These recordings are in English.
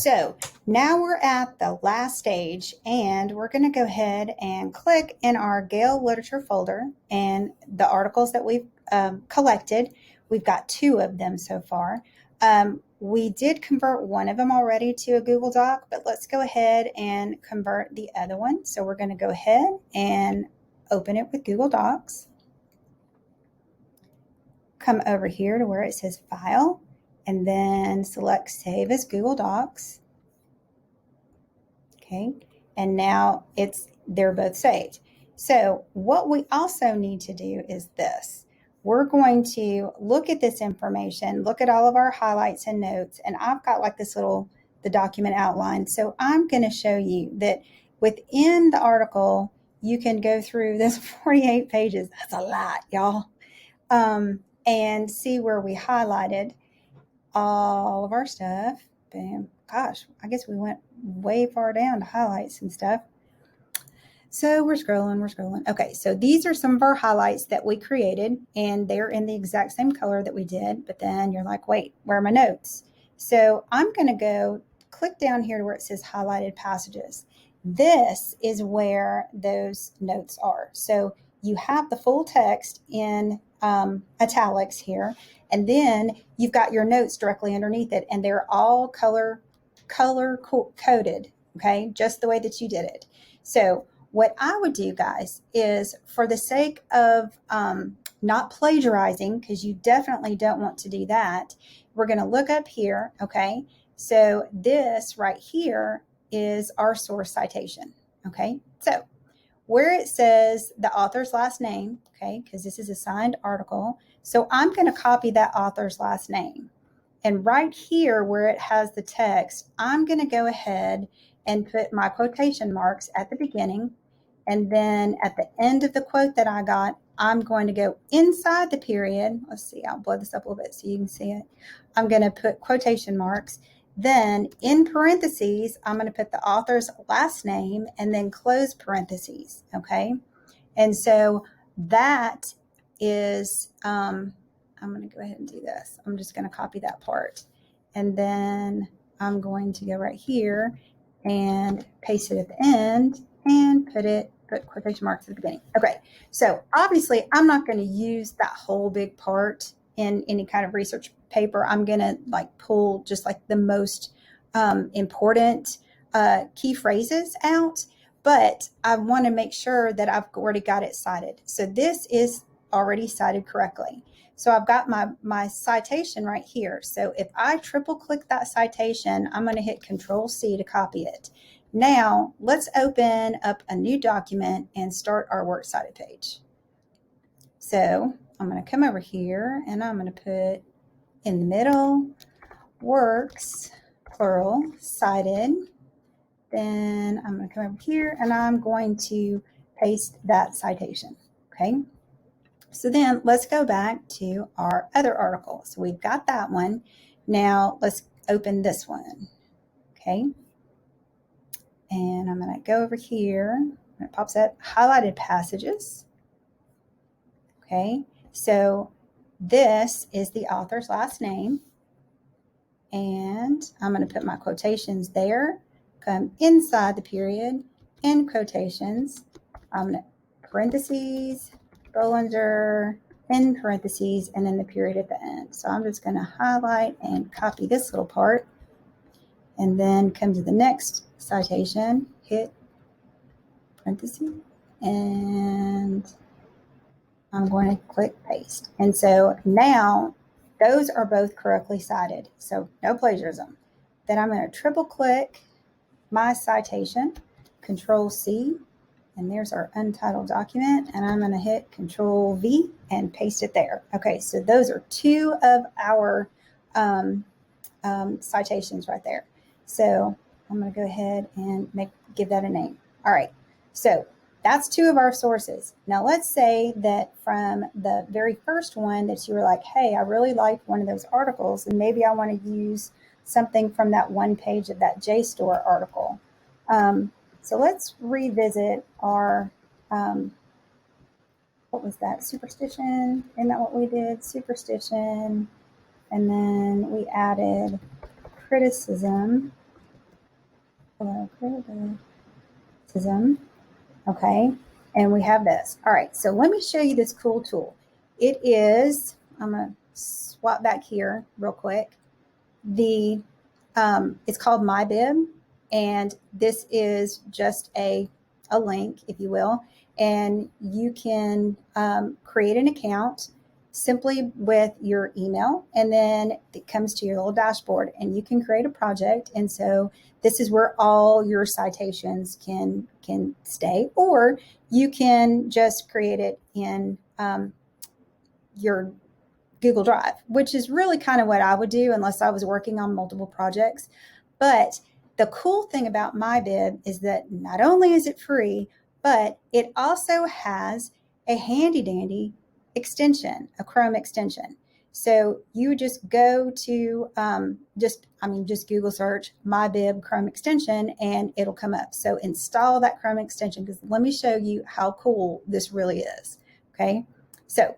So now we're at the last stage, and we're going to go ahead and click in our Gale Literature folder and the articles that we've collected. We've got 2 of them so far. We did convert one of them already to a Google Doc, but let's go ahead and convert the other one. So we're going to go ahead and open it with Google Docs. Come over here to where it says File, and then select Save as Google Docs. Okay, and now they're both saved. So what we also need to do is this. We're going to look at this information, look at all of our highlights and notes, and I've got like this the document outline. So I'm going to show you that within the article, you can go through this 48 pages. That's a lot, y'all. And see where we highlighted all of our stuff. Bam. Gosh, I guess we went way far down to highlight some stuff. So we're scrolling. Okay, so these are some of our highlights that we created, and they're in the exact same color that we did, but then you're like, wait, where are my notes? So I'm going to go click down here to where it says highlighted passages. This is where those notes are. So you have the full text in italics here, and then you've got your notes directly underneath it, and they're all color coded, okay, just the way that you did it. So what I would do, guys, is for the sake of not plagiarizing, because you definitely don't want to do that, we're going to look up here, okay? So this right here is our source citation, okay? So where it says the author's last name, okay, because this is a signed article, so I'm going to copy that author's last name. And right here where it has the text, I'm going to go ahead and put my quotation marks at the beginning. And then at the end of the quote that I got, I'm going to go inside the period. Let's see, I'll blow this up a little bit so you can see it. I'm going to put quotation marks. Then in parentheses, I'm going to put the author's last name and then close parentheses, okay? And so that is, I'm going to go ahead and do this. I'm just going to copy that part. And then I'm going to go right here and paste it at the end and put quotation marks at the beginning. Okay, so obviously I'm not going to use that whole big part in any kind of research paper. I'm going to like pull just like the most important key phrases out, but I want to make sure that I've already got it cited. So this is already cited correctly. So I've got my citation right here. So if I triple click that citation, I'm going to hit Control C to copy it. Now let's open up a new document and start our Works Cited page. So I'm going to come over here and I'm going to put in the middle, Works, plural, Cited. Then I'm going to come over here and I'm going to paste that citation. Okay. So then let's go back to our other article. So we've got that one. Now let's open this one. Okay. And I'm going to go over here. When it pops up, highlighted passages. Okay. So this is the author's last name. And I'm going to put my quotations there. Come inside the period, in quotations. I'm going to parentheses, Bollinger, in parentheses, and then the period at the end. So I'm just going to highlight and copy this little part, and then come to the next citation, hit parentheses, and I'm going to click paste. And so now those are both correctly cited, so no plagiarism. Then I'm going to triple click my citation, Control C, and there's our untitled document, and I'm going to hit Control V and paste it there. Okay, so those are 2 of our citations right there. So I'm going to go ahead and give that a name. All right, so that's 2 of our sources. Now let's say that from the very first one that you were like, hey, I really liked one of those articles, and maybe I want to use something from that one page of that Jstor article. So let's revisit our, what was that? Superstition. Isn't that what we did? Superstition. And then we added criticism. criticism. Okay, and we have this. All right, so let me show you this cool tool. It is, I'm going to swap back here real quick. It's called MyBib, and this is just a link, if you will, and you can create an account simply with your email, and then it comes to your little dashboard, and you can create a project. And so this is where all your citations can stay, or you can just create it in your Google Drive, which is really kind of what I would do unless I was working on multiple projects. But the cool thing about MyBib is that not only is it free, but it also has a handy dandy extension, a Chrome extension. So you just go to just Google search MyBib Chrome extension and it'll come up. So install that Chrome extension, because let me show you how cool this really is. Okay, so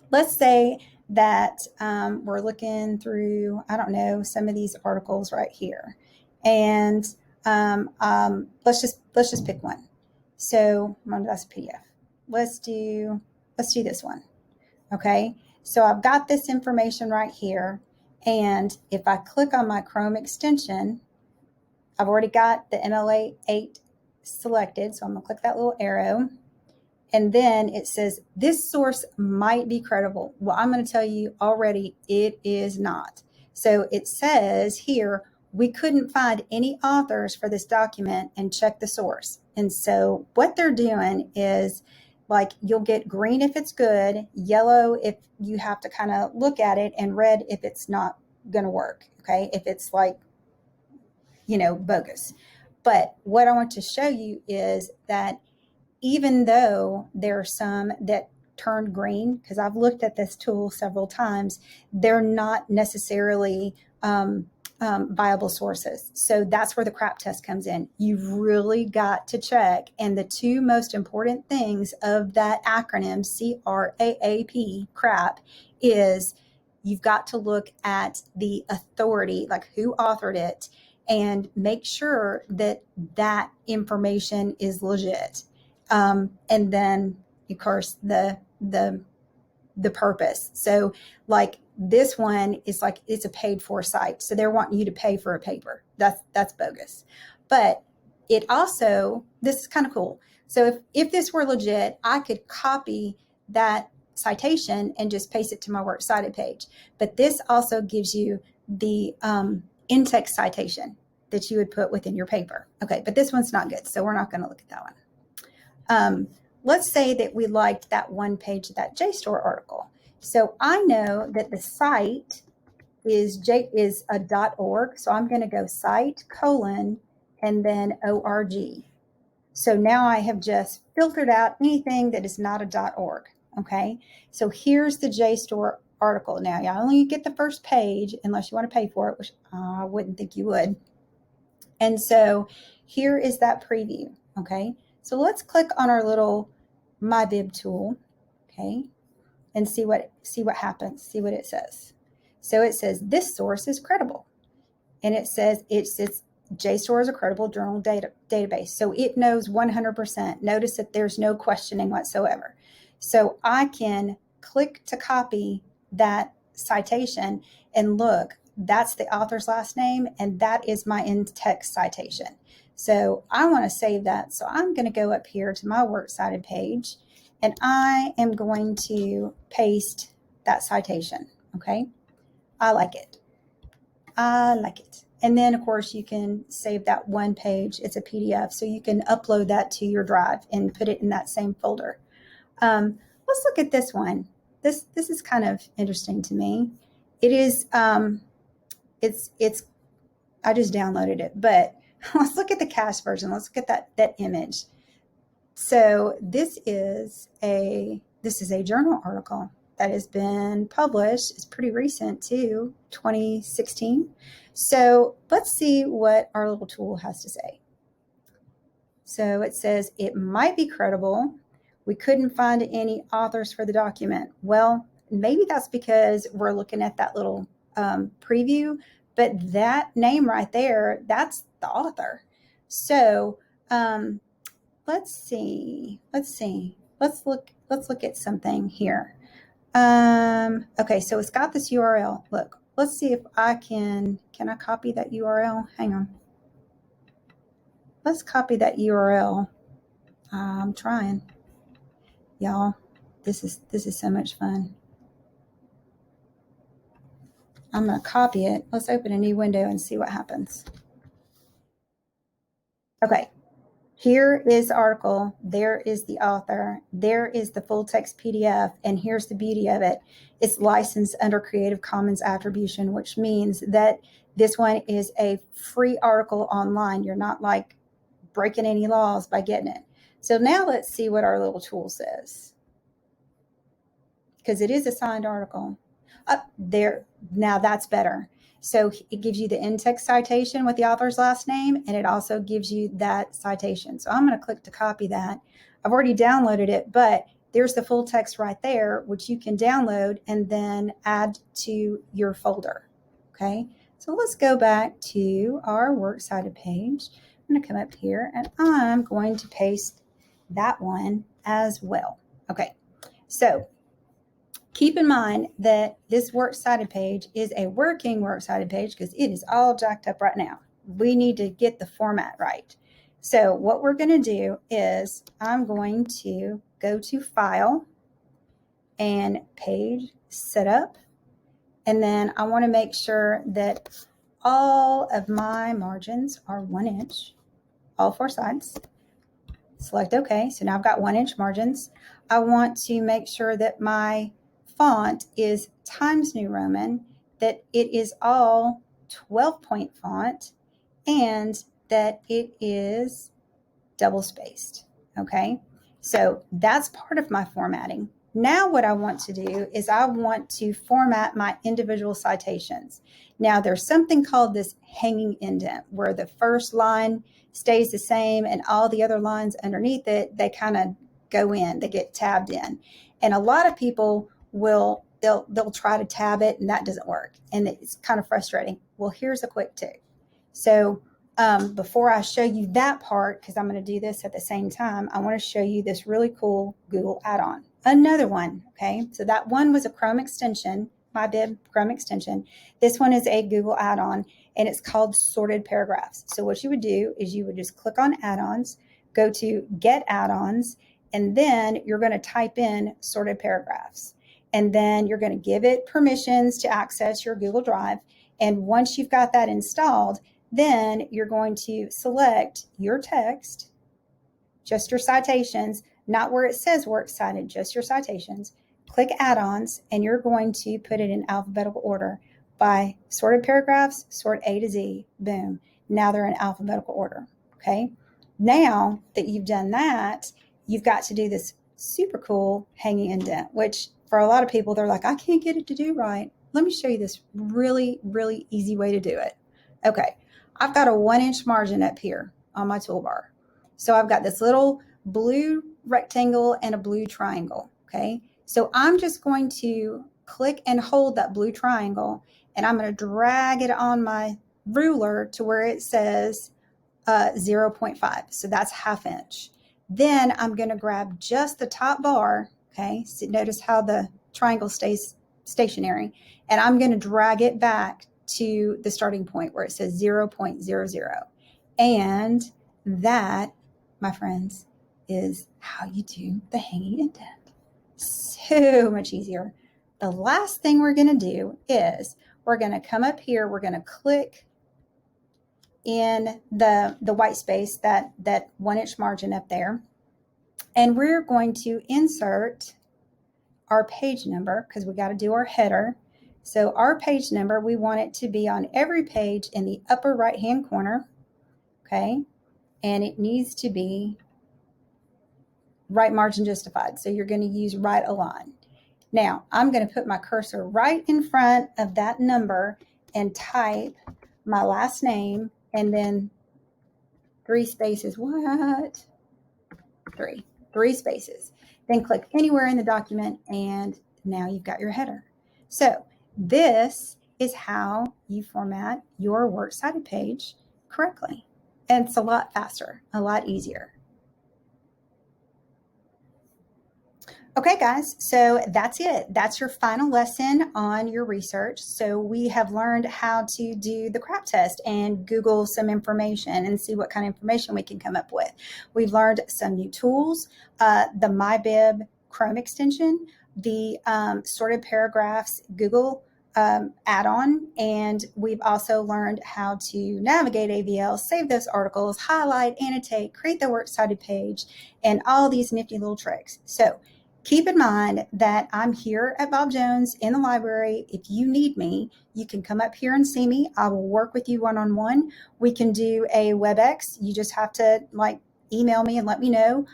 let's say that we're looking through, I don't know, some of these articles right here, and let's just pick one. So that's a PDF. Let's do this one. Okay, so I've got this information right here, and if I click on my Chrome extension, I've already got the MLA8 selected, so I'm gonna click that little arrow. And then it says, this source might be credible. Well, I'm going to tell you already, it is not. So it says here, we couldn't find any authors for this document and check the source. And so what they're doing is, like, you'll get green if it's good, yellow if you have to kind of look at it, and red if it's not going to work. Okay, if it's like, bogus. But what I want to show you is that even though there are some that turned green, because I've looked at this tool several times, they're not necessarily viable sources. So that's where the CRAP test comes in. You've really got to check. And the two most important things of that acronym, CRAAP, CRAP, is you've got to look at the authority, like who authored it, and make sure that that information is legit. And then, of course, the purpose. So, like, this one is like, it's a paid for site, so they're wanting you to pay for a paper. That's bogus. But it also, this is kind of cool. So if this were legit, I could copy that citation and just paste it to my Works Cited page. But this also gives you the in-text citation that you would put within your paper. Okay, but this one's not good, so we're not going to look at that one. Let's say that we liked that one page of that Jstor article. So I know that the site is a .org. So I'm going to go cite : and then .org. So now I have just filtered out anything that is not a .org. Okay. So here's the Jstor article. Now you only get the first page unless you want to pay for it, which I wouldn't think you would. And so here is that preview. Okay. So let's click on our little MyBib tool, okay, and see what happens, see what it says. So it says this source is credible, and it says it's Jstor is a credible journal database. So it knows 100%. Notice that there's no questioning whatsoever. So I can click to copy that citation, and look, that's the author's last name, and that is my in-text citation. So I want to save that. So I'm going to go up here to my Works Cited page, and I am going to paste that citation. Okay. I like it. And then, of course, you can save that one page. It's a PDF, so you can upload that to your drive and put it in that same folder. Let's look at this one. This is kind of interesting to me. It is, it's, I just downloaded it, but let's look at the cache version. Let's look at that image. So this is a journal article that has been published. It's pretty recent too, 2016. So let's see what our little tool has to say. So it says it might be credible. We couldn't find any authors for the document. Well, maybe that's because we're looking at that little preview, but that name right there, that's the author. So let's see. Let's look at something here. Okay, so it's got this URL. Look, let's see if I can I copy that URL? Hang on. Let's copy that URL. I'm trying. Y'all, this is so much fun. I'm going to copy it. Let's open a new window and see what happens. Okay, here is the article. There is the author. There is the full text PDF. And here's the beauty of it. It's licensed under Creative Commons attribution, which means that this one is a free article online. You're not like breaking any laws by getting it. So now let's see what our little tool says. Because it is a signed article. Up there, now that's better. So it gives you the in-text citation with the author's last name, and it also gives you that citation. So I'm going to click to copy that. I've already downloaded it, but there's the full text right there, which you can download and then add to your folder. Okay, so let's go back to our Works Cited page. I'm going to come up here, and I'm going to paste that one as well. Okay, so keep in mind that this Works Cited page is a working Works Cited page because it is all jacked up right now. We need to get the format right. So what we're going to do is I'm going to go to File and Page Setup. And then I want to make sure that all of my margins are 1 inch, all 4 sides. Select OK. So now I've got 1 inch margins. I want to make sure that my font is Times New Roman, that it is all 12-point font, and that it is double spaced. Okay, so that's part of my formatting. Now what I want to do is I want to format my individual citations. Now there's something called this hanging indent where the first line stays the same and all the other lines underneath it, they kind of go in, they get tabbed in. And a lot of people they'll try to tab it and that doesn't work. And it's kind of frustrating. Well, here's a quick tip. So before I show you that part, because I'm going to do this at the same time, I want to show you this really cool Google add-on. Another one, okay? So that one was a Chrome extension, MyBib Chrome extension. This one is a Google add-on, and it's called Sorted Paragraphs. So what you would do is you would just click on add-ons, go to Get Add-ons, and then you're going to type in Sorted Paragraphs. And then you're going to give it permissions to access your Google Drive. And once you've got that installed, then you're going to select your text, just your citations, not where it says Works Cited, just your citations. Click add-ons, and you're going to put it in alphabetical order by sorted paragraphs, sort A to Z, boom. Now they're in alphabetical order, okay? Now that you've done that, you've got to do this super cool hanging indent, which for a lot of people, they're like, I can't get it to do right. Let me show you this really, really easy way to do it. Okay, I've got a 1 inch margin up here on my toolbar. So I've got this little blue rectangle and a blue triangle, okay? So I'm just going to click and hold that blue triangle, and I'm going to drag it on my ruler to where it says 0.5. So that's ½ inch. Then I'm going to grab just the top bar, okay? So notice how the triangle stays stationary, and I'm going to drag it back to the starting point where it says 0.00. And that, my friends, is how you do the hanging indent. So much easier. The last thing we're going to do is we're going to come up here, we're going to click in the white space, that 1 inch margin up there, and we're going to insert our page number because we got to do our header. So our page number, we want it to be on every page in the upper right hand corner, okay? And it needs to be right margin justified. So you're going to use right align. Now I'm going to put my cursor right in front of that number and type my last name and then 3 spaces. What? Three spaces. Then click anywhere in the document, and now you've got your header. So this is how you format your Works Cited page correctly. And it's a lot faster, a lot easier. Okay, guys, so that's it. That's your final lesson on your research. So we have learned how to do the crap test and Google some information and see what kind of information we can come up with. We've learned some new tools, the MyBib Chrome extension, the sorted paragraphs Google add-on, and we've also learned how to navigate AVL, save those articles, highlight, annotate, create the Works Cited page, and all these nifty little tricks. So keep in mind that I'm here at Bob Jones in the library. If you need me, you can come up here and see me. I will work with you one-on-one. We can do a WebEx. You just have to email me and let me know.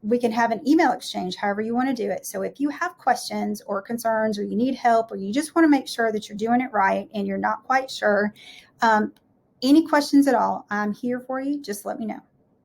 We can have an email exchange, however you want to do it. So if you have questions or concerns, or you need help, or you just want to make sure that you're doing it right and you're not quite sure, any questions at all, I'm here for you. Just let me know.